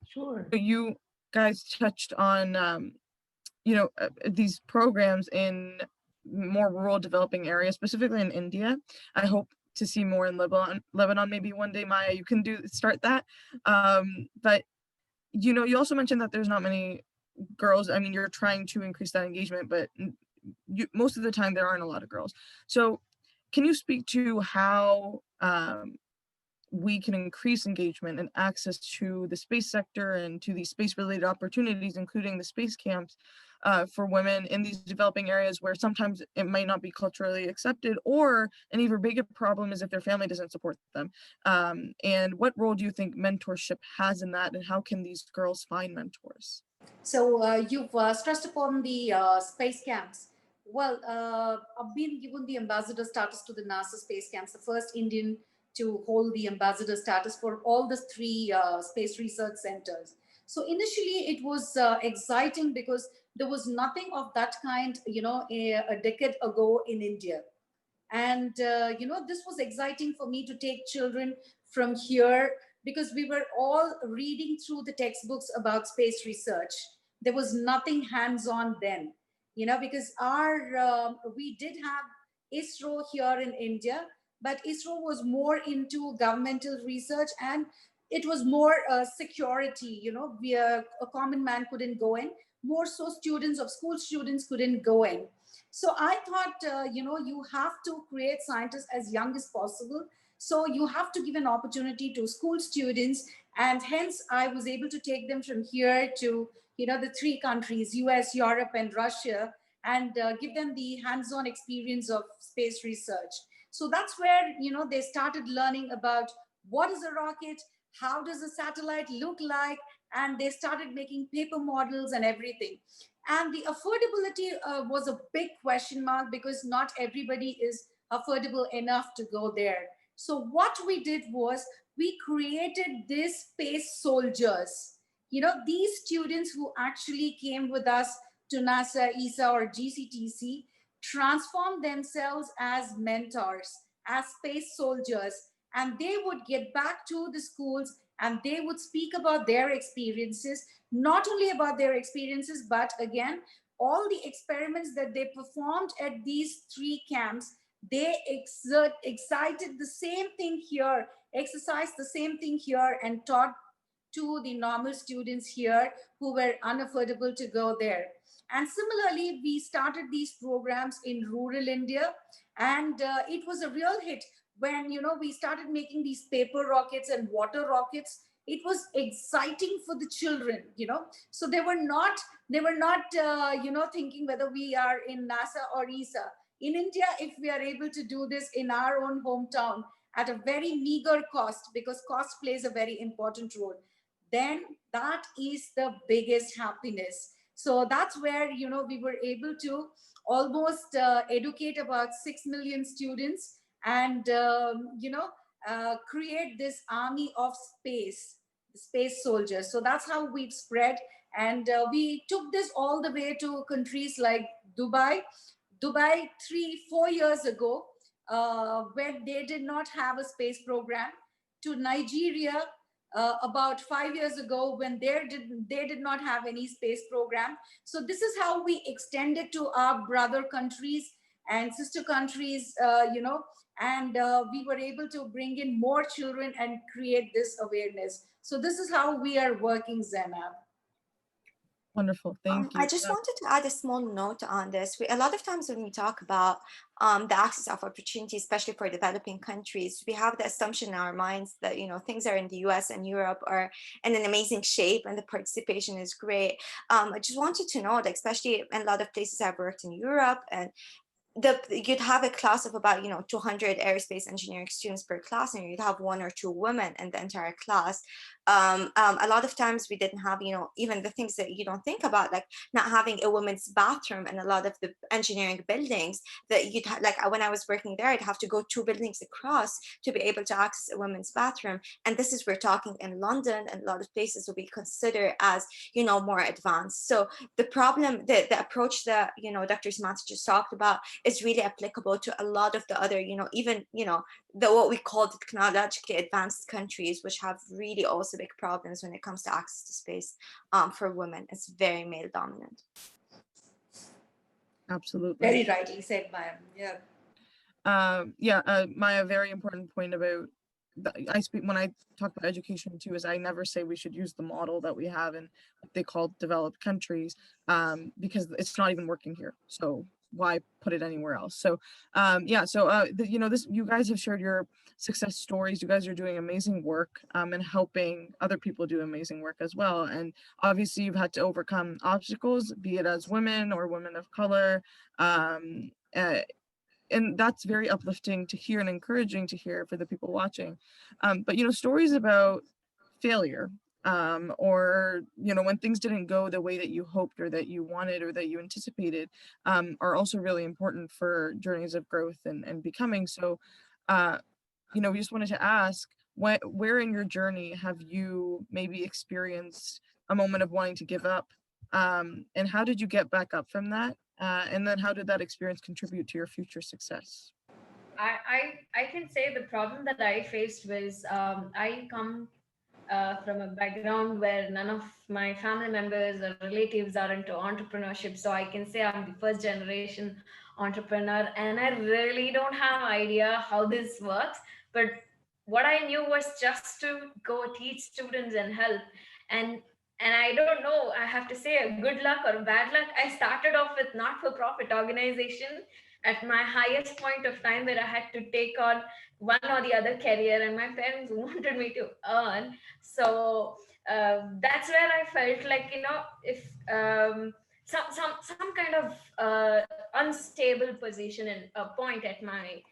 Sure. So you guys touched on you know, these programs in more rural developing areas, specifically in India. I hope to see more in Lebanon maybe one day. Maya, you can start that. But you know, you also mentioned that there's not many girls. I mean, you're trying to increase that engagement, but most of the time there aren't a lot of girls. So can you speak to how we can increase engagement and access to the space sector and to these space related opportunities, including the space camps for women in these developing areas where sometimes it might not be culturally accepted, or an even bigger problem is if their family doesn't support them. And what role do you think mentorship has in that, and how can these girls find mentors? So you've stressed upon the space camps. Well, I've been given the ambassador status to the NASA space camps, the first Indian to hold the ambassador status for all the three space research centers. So initially it was exciting because there was nothing of that kind, you know, a decade ago in India. And, you know, this was exciting for me to take children from here, because we were all reading through the textbooks about space research. There was nothing hands-on then, you know, because we did have ISRO here in India, but ISRO was more into governmental research, and it was more security, you know, a common man couldn't go in, more so students of school students couldn't go in. So I thought, you know, you have to create scientists as young as possible. So you have to give an opportunity to school students. And hence I was able to take them from here to, you know, the three countries, US, Europe, and Russia, and give them the hands-on experience of space research. So that's where, you know, they started learning about what is a rocket, how does a satellite look like, and they started making paper models and everything. And the affordability was a big question mark, because not everybody is affordable enough to go there. So what we did was we created these space soldiers. You know, these students who actually came with us to NASA, ESA, or GCTC transformed themselves as mentors, as space soldiers, and they would get back to the schools and they would speak about their experiences, not only about their experiences, but again, all the experiments that they performed at these three camps, they excited the same thing here, exercised the same thing here, and taught to the normal students here who were unaffordable to go there. And similarly, we started these programs in rural India, and it was a real hit when, you know, we started making these paper rockets and water rockets. It was exciting for the children, you know. So they were not you know, thinking whether we are in NASA or ESA. In India, if we are able to do this in our own hometown at a very meager cost, because cost plays a very important role, then that is the biggest happiness. So that's where, you know, we were able to almost educate about 6 million students, and you know, create this army of space soldiers. So that's how we've spread, and we took this all the way to countries like Dubai 3-4 years ago, where they did not have a space program, to Nigeria about 5 years ago, when they did not have any space program. So this is how we extended to our brother countries and sister countries, you know, and we were able to bring in more children and create this awareness. So this is how we are working, Zainab. Wonderful, thank I you. just wanted to add a small note on this. A lot of times when we talk about the access of opportunity, especially for developing countries, we have the assumption in our minds that, you know, things are in the US and Europe are in an amazing shape and the participation is great. I just wanted to know that, especially in a lot of places I've worked in Europe, and you'd have a class of about, you know, 200 aerospace engineering students per class, and you'd have 1 or 2 women in the entire class. A lot of times we didn't have, you know, even the things that you don't think about, like not having a women's bathroom in a lot of the engineering buildings that like when I was working there, I'd have to go 2 buildings across to be able to access a women's bathroom. And this is, we're talking in London, and a lot of places will be considered as, you know, more advanced. So the problem, the approach that, you know, Dr. Srimathy just talked about is really applicable to a lot of the other, you know, even, you know, what we call the technologically advanced countries, which have really also big problems when it comes to access to space for women. It's very male dominant. Absolutely. Very rightly said, Maya. Yeah. Maya, very important point about I speak when I talk about education too, is I never say we should use the model that we have in what they call developed countries, because it's not even working here. So why put it anywhere else? So you know, you guys have shared your success stories. You guys are doing amazing work and helping other people do amazing work as well. And obviously you've had to overcome obstacles, be it as women or women of color. And that's very uplifting to hear and encouraging to hear for the people watching. But, you know, stories about failure, or, you know, when things didn't go the way that you hoped or that you wanted or that you anticipated, are also really important for journeys of growth and becoming. So, you know, we just wanted to ask, where in your journey have you maybe experienced a moment of wanting to give up? And how did you get back up from that? And then how did that experience contribute to your future success? I can say the problem that I faced was, I come from a background where none of my family members or relatives are into entrepreneurship. So I can say I'm the first generation entrepreneur, and I really don't have idea how this works. But what I knew was just to go teach students and help. And and I don't know, I have to say, a good luck or bad luck, I started off with not-for-profit organization at my highest point of time, where I had to take on one or the other career, and my parents wanted me to earn. So that's where I felt like, you know, if some kind of unstable position and a point at my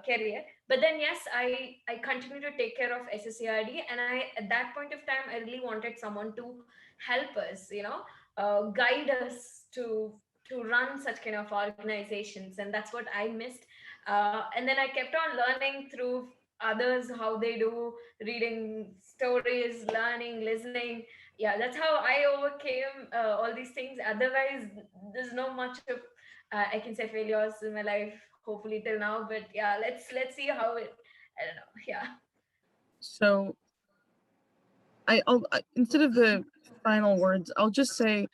career. But then yes, I continue to take care of SSERD, and I, at that point of time, I really wanted someone to help us, you know, guide us to run such kind of organizations, and that's what I missed. And then I kept on learning through others how they do, reading stories, learning, listening. Yeah, that's how I overcame all these things. Otherwise, there's no much of I can say failures in my life, hopefully till now. But yeah, let's see how it. I don't know. Yeah. So instead of the final words, I'll just say,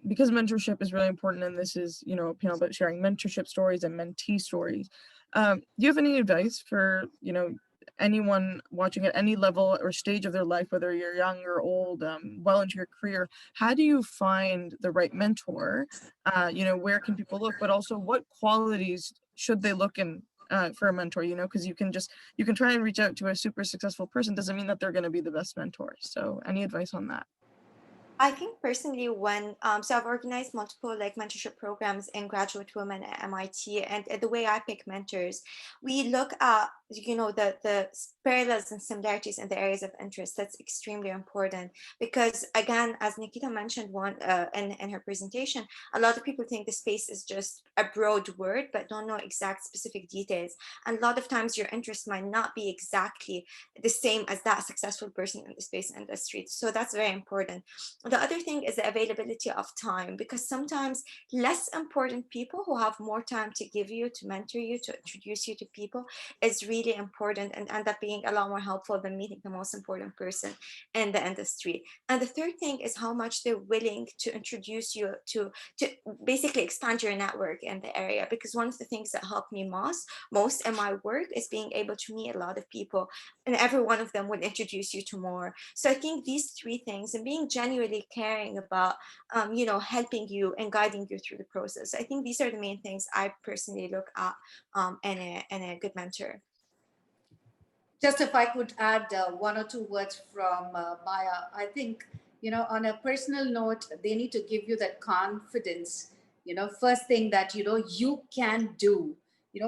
because mentorship is really important, and this is, you know, a panel about sharing mentorship stories and mentee stories. Do you have any advice for, you know, anyone watching at any level or stage of their life, whether you're young or old, well into your career? How do you find the right mentor? You know, where can people look, but also what qualities should they look in for a mentor? You know, because you can try and reach out to a super successful person, doesn't mean that they're going to be the best mentor. So any advice on that? I think personally, when so I've organized multiple like mentorship programs in graduate women at MIT, and the way I pick mentors, we look at, you know, the parallels and similarities in the areas of interest. That's extremely important, because again, as Nikhitha mentioned in her presentation, a lot of people think the space is just a broad word but don't know exact specific details, and a lot of times your interest might not be exactly the same as that successful person in the space industry. So that's very important. The other thing is the availability of time, because sometimes less important people who have more time to give you, to mentor you, to introduce you to people, is really really important and end up being a lot more helpful than meeting the most important person in the industry. And the third thing is how much they're willing to introduce you to basically expand your network in the area. Because one of the things that helped me most in my work is being able to meet a lot of people, and every one of them would introduce you to more. So I think these three things, and being genuinely caring about, helping you and guiding you through the process. I think these are the main things I personally look at in a good mentor. Just if I could add one or two words from Maya, I think, on a personal note, they need to give you that confidence, first thing that, you can do,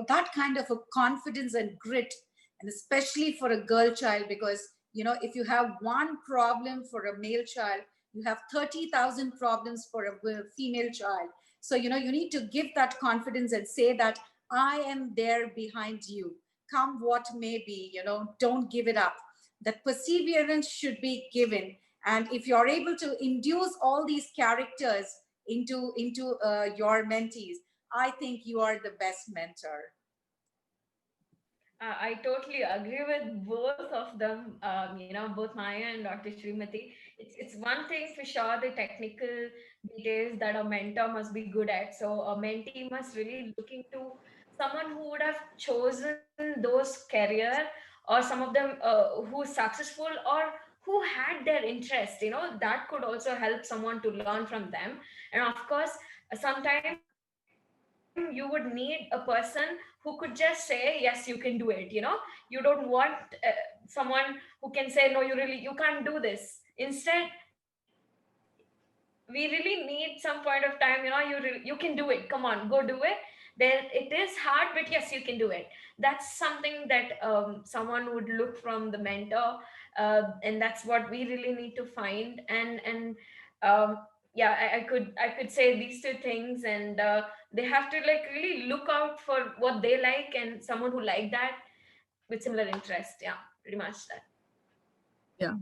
that kind of a confidence and grit, and especially for a girl child, because, if you have one problem for a male child, you have 30,000 problems for a female child. So, you need to give that confidence and say that I am there behind you. Come what may be, don't give it up. That perseverance should be given. And if you're able to induce all these characters into your mentees, I think you are the best mentor. I totally agree with both of them, both Maya and Dr. Srimathy. It's one thing for sure, the technical details that a mentor must be good at. So a mentee must really look into someone who would have chosen those career, or some of them who's successful or who had their interest, that could also help someone to learn from them. And of course, sometimes you would need a person who could just say, yes, you can do it. You don't want someone who can say, no, you can't do this. Instead, we really need some point of time, you can do it, come on, go do it. There, it is hard, but yes, you can do it. That's something that someone would look from the mentor, and that's what we really need to find. And yeah, I could say these two things, and they have to like really look out for what they like and someone who like that with similar interest. Yeah, pretty much that. Yeah,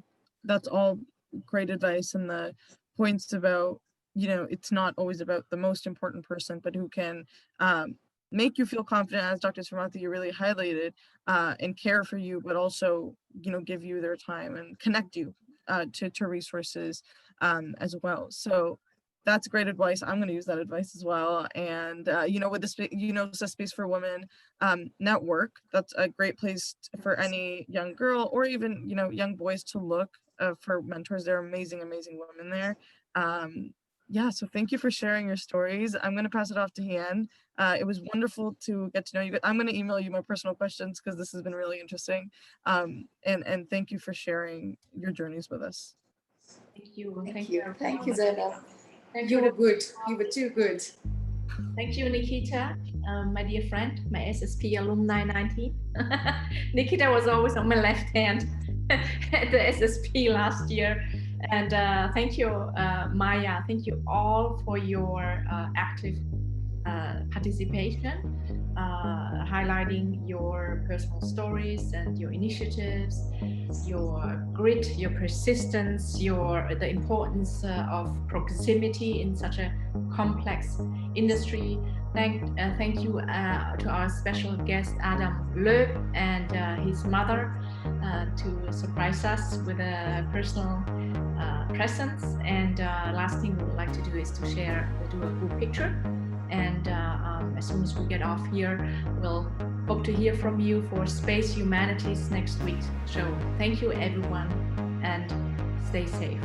that's all great advice. And the points about, it's not always about the most important person, but who can make you feel confident, as Dr. Srimathy, you really highlighted, and care for you, but also, give you their time and connect you to resources as well. So that's great advice. I'm going to use that advice as well. And, with the Space for Women network, that's a great place for any young girl or even, young boys to look for mentors. There are amazing, amazing women there. Yeah, so thank you for sharing your stories. I'm going to pass it off to Hian. It was wonderful to get to know you. I'm going to email you my personal questions because this has been really interesting. And thank you for sharing your journeys with us. Thank you. Thank you, Zainab. You were good. You were too good. Thank you, Nikhitha, my dear friend, my SSP alumni 19. Nikhitha was always on my left hand at the SSP last year. And thank you, Maya. Thank you all for your active participation, highlighting your personal stories and your initiatives, your grit, your persistence, the importance of proximity in such a complex industry. Thank you to our special guest Adam Loeb and his mother to surprise us with a personal presence. And last thing we would like to do is to do a group picture. And as soon as we get off here, we'll hope to hear from you for Space Humanities next week. So thank you, everyone, and stay safe.